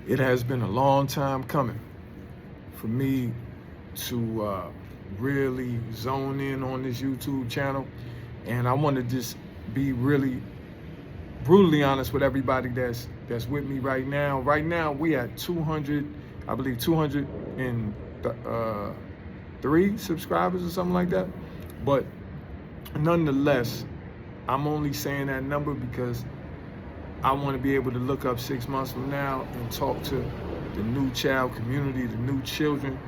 It has been a long time coming for me to really zone in on this YouTube channel. And I want to just be really brutally honest with everybody that's with me right now. Right now, we at 200, I believe 203 subscribers or something like that. But nonetheless, I'm only saying that number because I want to be able to look up 6 months from now and talk to the new child community, the new children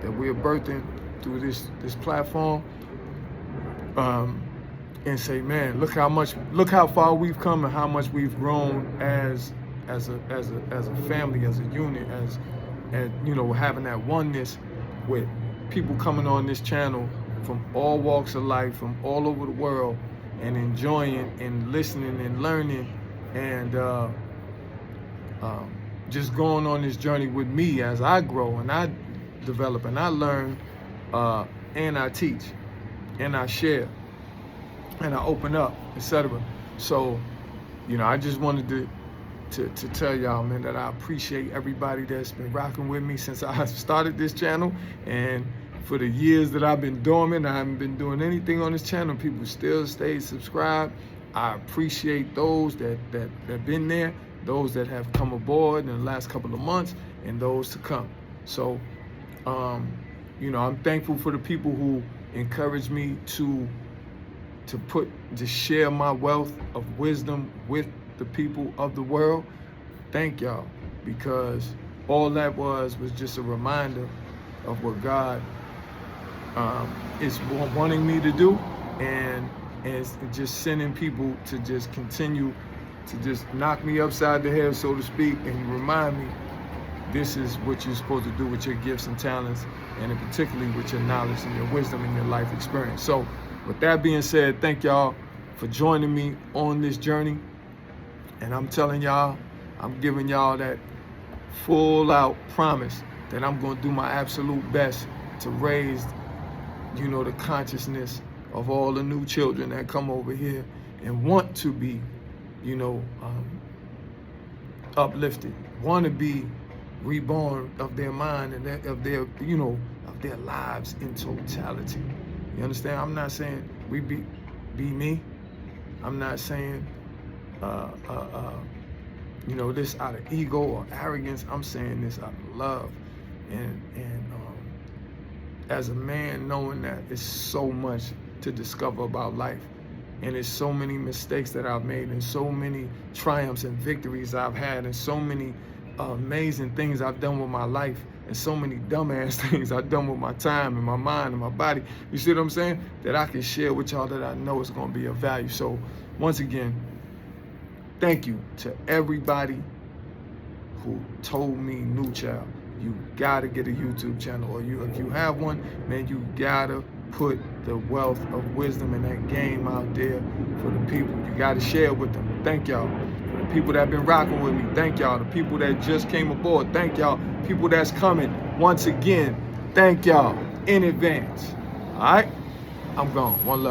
that we're birthing through this platform, and say, man, look how far we've come and how much we've grown as a family, as a unit, as you know, having that oneness with people coming on this channel from all walks of life, from all over the world, and enjoying and listening and learning and just going on this journey with me as I grow and I develop and I learn and I teach and I share and I open up, etc. So, you know, I just wanted to tell y'all, man, that I appreciate everybody that's been rocking with me since I started this channel. And for the years that I've been dormant, I haven't been doing anything on this channel, people still stay subscribed. I appreciate those that been there, those that have come aboard in the last couple of months, and those to come. So, you know, I'm thankful for the people who encourage me to share my wealth of wisdom with the people of the world. Thank y'all, because all that was just a reminder of what God is wanting me to do, and it's just sending people to just continue to just knock me upside the head, so to speak, and remind me this is what you're supposed to do with your gifts and talents, and in particularly with your knowledge and your wisdom and your life experience. So with that being said, thank y'all for joining me on this journey. And I'm telling y'all, I'm giving y'all that full out promise that I'm going to do my absolute best to raise, you know, the consciousness of all the new children that come over here and want to be, you know, uplifted, want to be reborn of their mind and of their, you know, of their lives in totality. You understand? I'm not saying we be me. I'm not saying, you know, this out of ego or arrogance. I'm saying this out of love. And as a man, knowing that it's so much to discover about life, and there's so many mistakes that I've made, and so many triumphs and victories I've had, and so many amazing things I've done with my life, and so many dumbass things I've done with my time and my mind and my body. You see what I'm saying? That I can share with y'all that I know is going to be of value. So once again, thank you to everybody who told me, new child, you gotta get a YouTube channel, or if you have one, man, you gotta put the wealth of wisdom and that game out there for the people. You gotta share it with them. Thank y'all. For the people that have been rocking with me, thank y'all. The people that just came aboard, thank y'all. People that's coming, once again, thank y'all in advance. All right? I'm gone. One love.